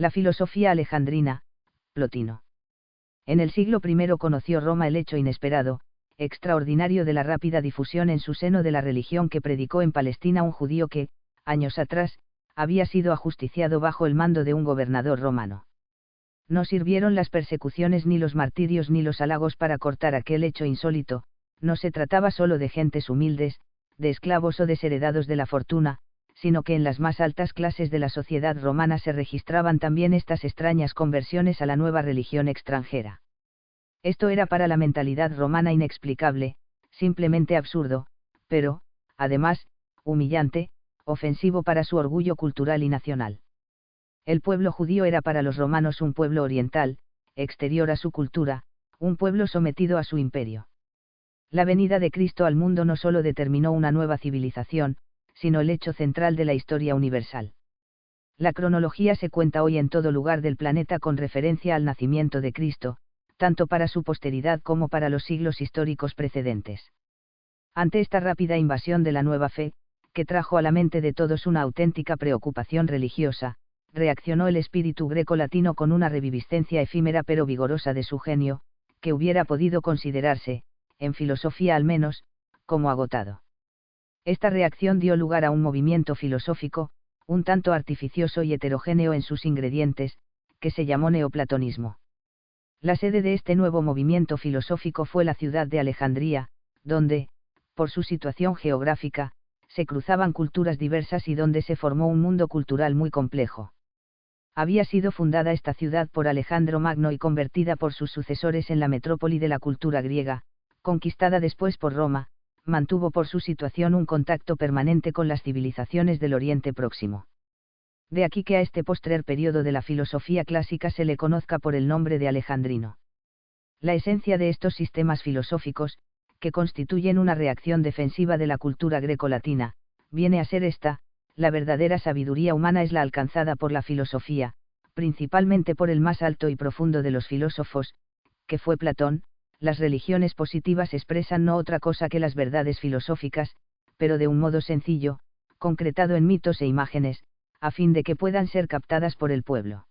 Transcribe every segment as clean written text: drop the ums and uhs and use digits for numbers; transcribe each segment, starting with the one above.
La filosofía alejandrina, Plotino. En el siglo I conoció Roma el hecho inesperado, extraordinario de la rápida difusión en su seno de la religión que predicó en Palestina un judío que, años atrás, había sido ajusticiado bajo el mando de un gobernador romano. No sirvieron las persecuciones ni los martirios ni los halagos para cortar aquel hecho insólito, no se trataba solo de gentes humildes, de esclavos o desheredados de la fortuna, sino que en las más altas clases de la sociedad romana se registraban también estas extrañas conversiones a la nueva religión extranjera. Esto era para la mentalidad romana inexplicable, simplemente absurdo, pero, además, humillante, ofensivo para su orgullo cultural y nacional. El pueblo judío era para los romanos un pueblo oriental, exterior a su cultura, un pueblo sometido a su imperio. La venida de Cristo al mundo no solo determinó una nueva civilización, sino el hecho central de la historia universal. La cronología se cuenta hoy en todo lugar del planeta con referencia al nacimiento de Cristo, tanto para su posteridad como para los siglos históricos precedentes. Ante esta rápida invasión de la nueva fe, que trajo a la mente de todos una auténtica preocupación religiosa, reaccionó el espíritu greco-latino con una reviviscencia efímera pero vigorosa de su genio, que hubiera podido considerarse, en filosofía al menos, como agotado. Esta reacción dio lugar a un movimiento filosófico, un tanto artificioso y heterogéneo en sus ingredientes, que se llamó neoplatonismo. La sede de este nuevo movimiento filosófico fue la ciudad de Alejandría, donde, por su situación geográfica, se cruzaban culturas diversas y donde se formó un mundo cultural muy complejo. Había sido fundada esta ciudad por Alejandro Magno y convertida por sus sucesores en la metrópoli de la cultura griega, conquistada después por Roma, mantuvo por su situación un contacto permanente con las civilizaciones del Oriente Próximo. De aquí que a este postrer periodo de la filosofía clásica se le conozca por el nombre de alejandrino. La esencia de estos sistemas filosóficos, que constituyen una reacción defensiva de la cultura grecolatina, viene a ser esta: la verdadera sabiduría humana es la alcanzada por la filosofía, principalmente por el más alto y profundo de los filósofos, que fue Platón. Las religiones positivas expresan no otra cosa que las verdades filosóficas, pero de un modo sencillo, concretado en mitos e imágenes, a fin de que puedan ser captadas por el pueblo.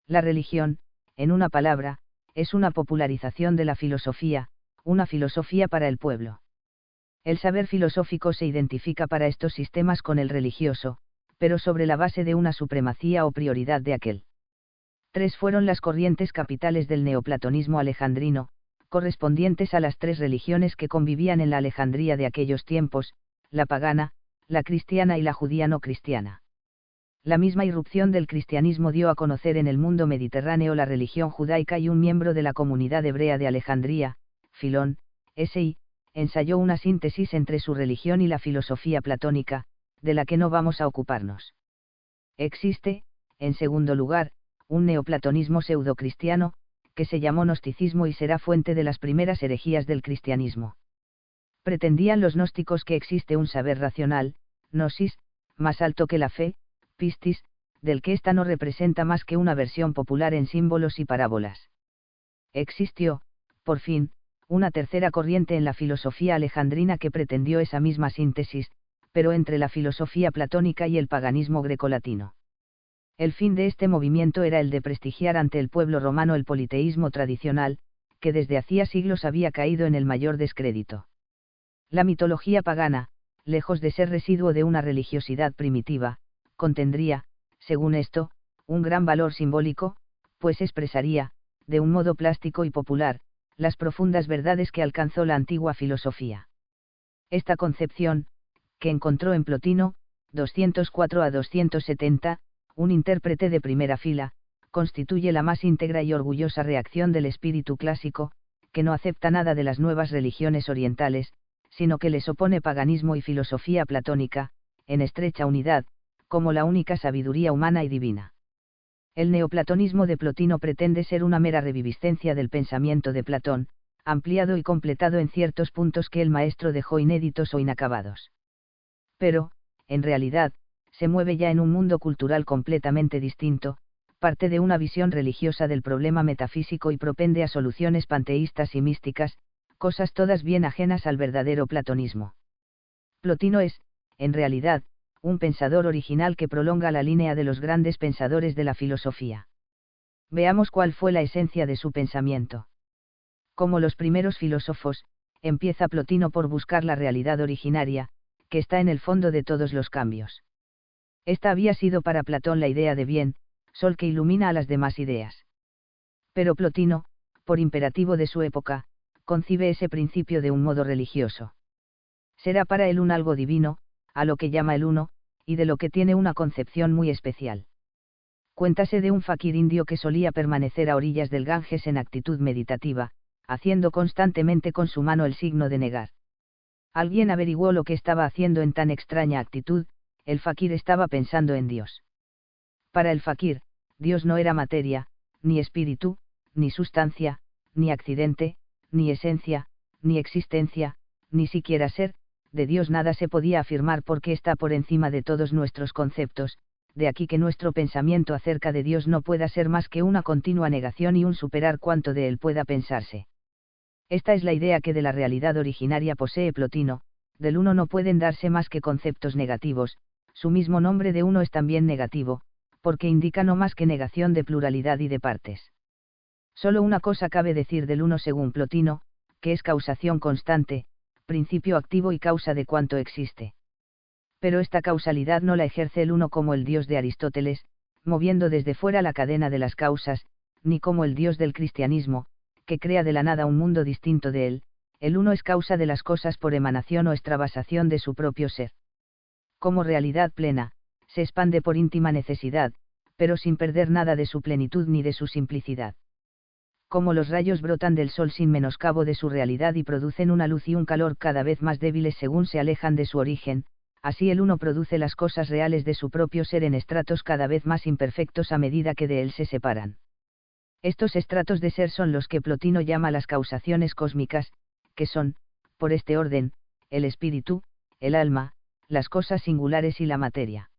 La religión, en una palabra, es una popularización de la filosofía, una filosofía para el pueblo. El saber filosófico se identifica para estos sistemas con el religioso, pero sobre la base de una supremacía o prioridad de aquel. Tres fueron las corrientes capitales del neoplatonismo alejandrino, correspondientes a las tres religiones que convivían en la Alejandría de aquellos tiempos: la pagana, la cristiana y la judía no cristiana. La misma irrupción del cristianismo dio a conocer en el mundo mediterráneo la religión judaica, y un miembro de la comunidad hebrea de Alejandría, Filón, S.I., ensayó una síntesis entre su religión y la filosofía platónica, de la que no vamos a ocuparnos. Existe, en segundo lugar, un neoplatonismo pseudocristiano, que se llamó gnosticismo y será fuente de las primeras herejías del cristianismo. Pretendían los gnósticos que existe un saber racional, gnosis, más alto que la fe, pistis, del que ésta no representa más que una versión popular en símbolos y parábolas. Existió, por fin, una tercera corriente en la filosofía alejandrina que pretendió esa misma síntesis, pero entre la filosofía platónica y el paganismo grecolatino. El fin de este movimiento era el de prestigiar ante el pueblo romano el politeísmo tradicional, que desde hacía siglos había caído en el mayor descrédito. La mitología pagana, lejos de ser residuo de una religiosidad primitiva, contendría, según esto, un gran valor simbólico, pues expresaría, de un modo plástico y popular, las profundas verdades que alcanzó la antigua filosofía. Esta concepción, que encontró en Plotino, 204 a 270, un intérprete de primera fila, constituye la más íntegra y orgullosa reacción del espíritu clásico, que no acepta nada de las nuevas religiones orientales, sino que les opone paganismo y filosofía platónica, en estrecha unidad, como la única sabiduría humana y divina. El neoplatonismo de Plotino pretende ser una mera reviviscencia del pensamiento de Platón, ampliado y completado en ciertos puntos que el maestro dejó inéditos o inacabados. Pero, en realidad, se mueve ya en un mundo cultural completamente distinto, parte de una visión religiosa del problema metafísico y propende a soluciones panteístas y místicas, cosas todas bien ajenas al verdadero platonismo. Plotino es, en realidad, un pensador original que prolonga la línea de los grandes pensadores de la filosofía. Veamos cuál fue la esencia de su pensamiento. Como los primeros filósofos, empieza Plotino por buscar la realidad originaria, que está en el fondo de todos los cambios. Esta había sido para Platón la idea de bien, sol que ilumina a las demás ideas. Pero Plotino, por imperativo de su época, concibe ese principio de un modo religioso. Será para él un algo divino, a lo que llama el uno, y de lo que tiene una concepción muy especial. Cuéntase de un fakir indio que solía permanecer a orillas del Ganges en actitud meditativa, haciendo constantemente con su mano el signo de negar. Alguien averiguó lo que estaba haciendo en tan extraña actitud, el fakir estaba pensando en Dios. Para el fakir, Dios no era materia, ni espíritu, ni sustancia, ni accidente, ni esencia, ni existencia, ni siquiera ser, de Dios nada se podía afirmar porque está por encima de todos nuestros conceptos, de aquí que nuestro pensamiento acerca de Dios no pueda ser más que una continua negación y un superar cuanto de él pueda pensarse. Esta es la idea que de la realidad originaria posee Plotino, del uno no pueden darse más que conceptos negativos, su mismo nombre de uno es también negativo, porque indica no más que negación de pluralidad y de partes. Solo una cosa cabe decir del uno según Plotino, que es causación constante, principio activo y causa de cuanto existe. Pero esta causalidad no la ejerce el uno como el Dios de Aristóteles, moviendo desde fuera la cadena de las causas, ni como el Dios del cristianismo, que crea de la nada un mundo distinto de él, el uno es causa de las cosas por emanación o extravasación de su propio ser. Como realidad plena, se expande por íntima necesidad, pero sin perder nada de su plenitud ni de su simplicidad. Como los rayos brotan del sol sin menoscabo de su realidad y producen una luz y un calor cada vez más débiles según se alejan de su origen, así el uno produce las cosas reales de su propio ser en estratos cada vez más imperfectos a medida que de él se separan. Estos estratos de ser son los que Plotino llama las causaciones cósmicas, que son, por este orden, el espíritu, el alma, las cosas singulares y la materia.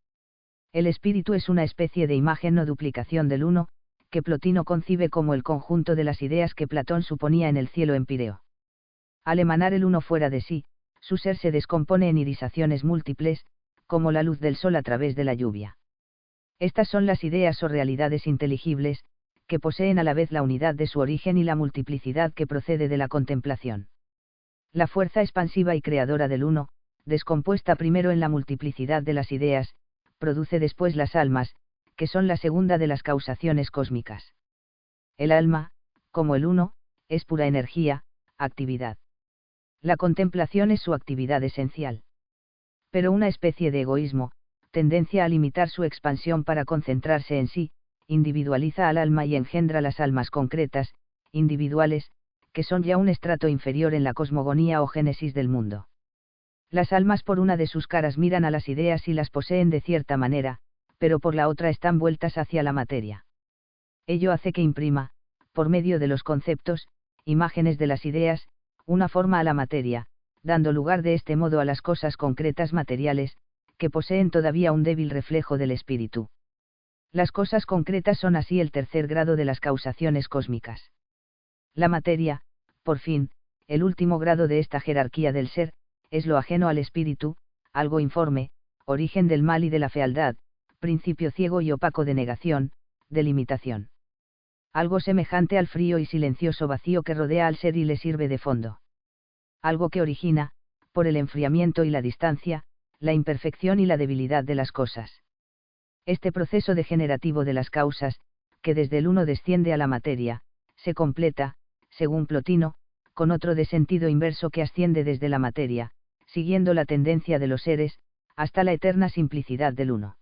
El espíritu es una especie de imagen o duplicación del uno, que Plotino concibe como el conjunto de las ideas que Platón suponía en el cielo empíreo. Al emanar el uno fuera de sí, su ser se descompone en irisaciones múltiples, como la luz del sol a través de la lluvia. Estas son las ideas o realidades inteligibles, que poseen a la vez la unidad de su origen y la multiplicidad que procede de la contemplación. La fuerza expansiva y creadora del uno, descompuesta primero en la multiplicidad de las ideas, produce después las almas, que son la segunda de las causaciones cósmicas. El alma, como el uno, es pura energía, actividad. La contemplación es su actividad esencial. Pero una especie de egoísmo, tendencia a limitar su expansión para concentrarse en sí, individualiza al alma y engendra las almas concretas, individuales, que son ya un estrato inferior en la cosmogonía o génesis del mundo. Las almas por una de sus caras miran a las ideas y las poseen de cierta manera, pero por la otra están vueltas hacia la materia. Ello hace que imprima, por medio de los conceptos, imágenes de las ideas, una forma a la materia, dando lugar de este modo a las cosas concretas materiales, que poseen todavía un débil reflejo del espíritu. Las cosas concretas son así el tercer grado de las causaciones cósmicas. La materia, por fin, el último grado de esta jerarquía del ser, es lo ajeno al espíritu, algo informe, origen del mal y de la fealdad, principio ciego y opaco de negación, de limitación. Algo semejante al frío y silencioso vacío que rodea al ser y le sirve de fondo. Algo que origina, por el enfriamiento y la distancia, la imperfección y la debilidad de las cosas. Este proceso degenerativo de las causas, que desde el uno desciende a la materia, se completa, según Plotino, con otro de sentido inverso que asciende desde la materia, siguiendo la tendencia de los seres, hasta la eterna simplicidad del uno.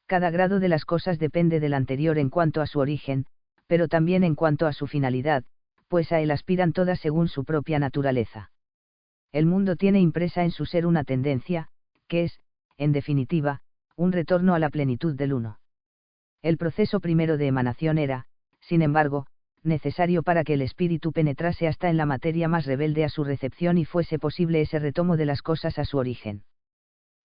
Cada grado de las cosas depende del anterior en cuanto a su origen, pero también en cuanto a su finalidad, pues a él aspiran todas según su propia naturaleza. El mundo tiene impresa en su ser una tendencia, que es, en definitiva, un retorno a la plenitud del uno. El proceso primero de emanación era, sin embargo, necesario para que el espíritu penetrase hasta en la materia más rebelde a su recepción y fuese posible ese retomo de las cosas a su origen.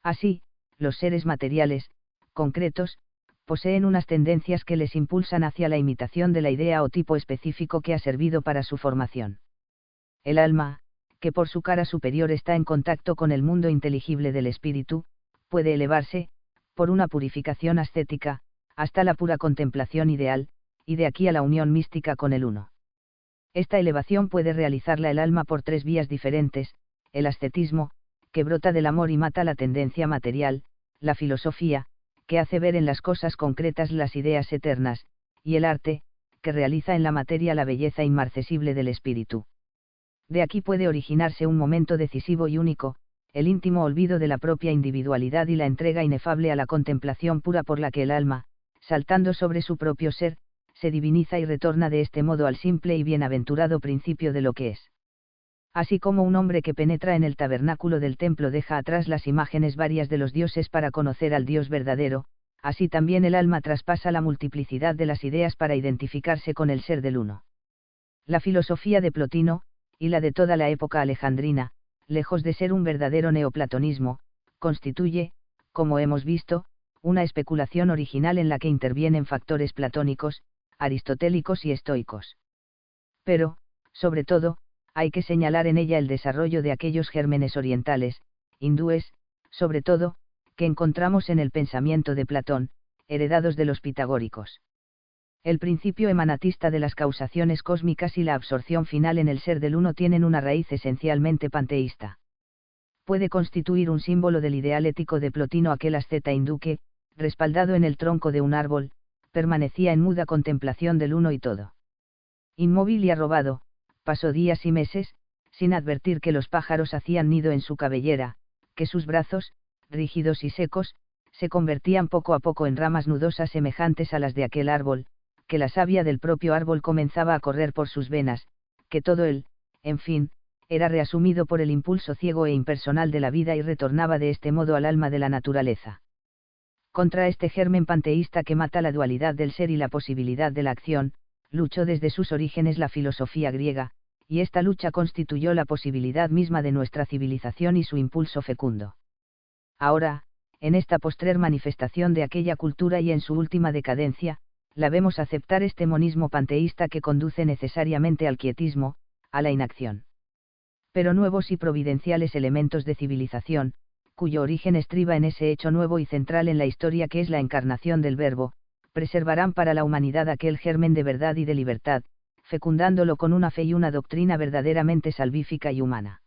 Así, los seres materiales, concretos, poseen unas tendencias que les impulsan hacia la imitación de la idea o tipo específico que ha servido para su formación. El alma, que por su cara superior está en contacto con el mundo inteligible del espíritu, puede elevarse, por una purificación ascética, hasta la pura contemplación ideal, y de aquí a la unión mística con el Uno. Esta elevación puede realizarla el alma por 3 vías diferentes: el ascetismo, que brota del amor y mata la tendencia material; la filosofía, que hace ver en las cosas concretas las ideas eternas; y el arte, que realiza en la materia la belleza inmarcesible del espíritu. De aquí puede originarse un momento decisivo y único, el íntimo olvido de la propia individualidad y la entrega inefable a la contemplación pura por la que el alma, saltando sobre su propio ser, se diviniza y retorna de este modo al simple y bienaventurado principio de lo que es. Así como un hombre que penetra en el tabernáculo del templo deja atrás las imágenes varias de los dioses para conocer al Dios verdadero, así también el alma traspasa la multiplicidad de las ideas para identificarse con el ser del Uno. La filosofía de Plotino, y la de toda la época alejandrina, lejos de ser un verdadero neoplatonismo, constituye, como hemos visto, una especulación original en la que intervienen factores platónicos, aristotélicos y estoicos. Pero, sobre todo, hay que señalar en ella el desarrollo de aquellos gérmenes orientales, hindúes, sobre todo, que encontramos en el pensamiento de Platón, heredados de los pitagóricos. El principio emanatista de las causaciones cósmicas y la absorción final en el ser del Uno tienen una raíz esencialmente panteísta. Puede constituir un símbolo del ideal ético de Plotino aquel asceta hindú que, respaldado en el tronco de un árbol, permanecía en muda contemplación del Uno y todo. Inmóvil y arrobado, pasó días y meses, sin advertir que los pájaros hacían nido en su cabellera, que sus brazos, rígidos y secos, se convertían poco a poco en ramas nudosas semejantes a las de aquel árbol, que la savia del propio árbol comenzaba a correr por sus venas, que todo él, en fin, era reasumido por el impulso ciego e impersonal de la vida y retornaba de este modo al alma de la naturaleza. Contra este germen panteísta que mata la dualidad del ser y la posibilidad de la acción, luchó desde sus orígenes la filosofía griega, y esta lucha constituyó la posibilidad misma de nuestra civilización y su impulso fecundo. Ahora, en esta postrer manifestación de aquella cultura y en su última decadencia, la vemos aceptar este monismo panteísta que conduce necesariamente al quietismo, a la inacción. Pero nuevos y providenciales elementos de civilización, cuyo origen estriba en ese hecho nuevo y central en la historia que es la encarnación del Verbo, preservarán para la humanidad aquel germen de verdad y de libertad, fecundándolo con una fe y una doctrina verdaderamente salvífica y humana.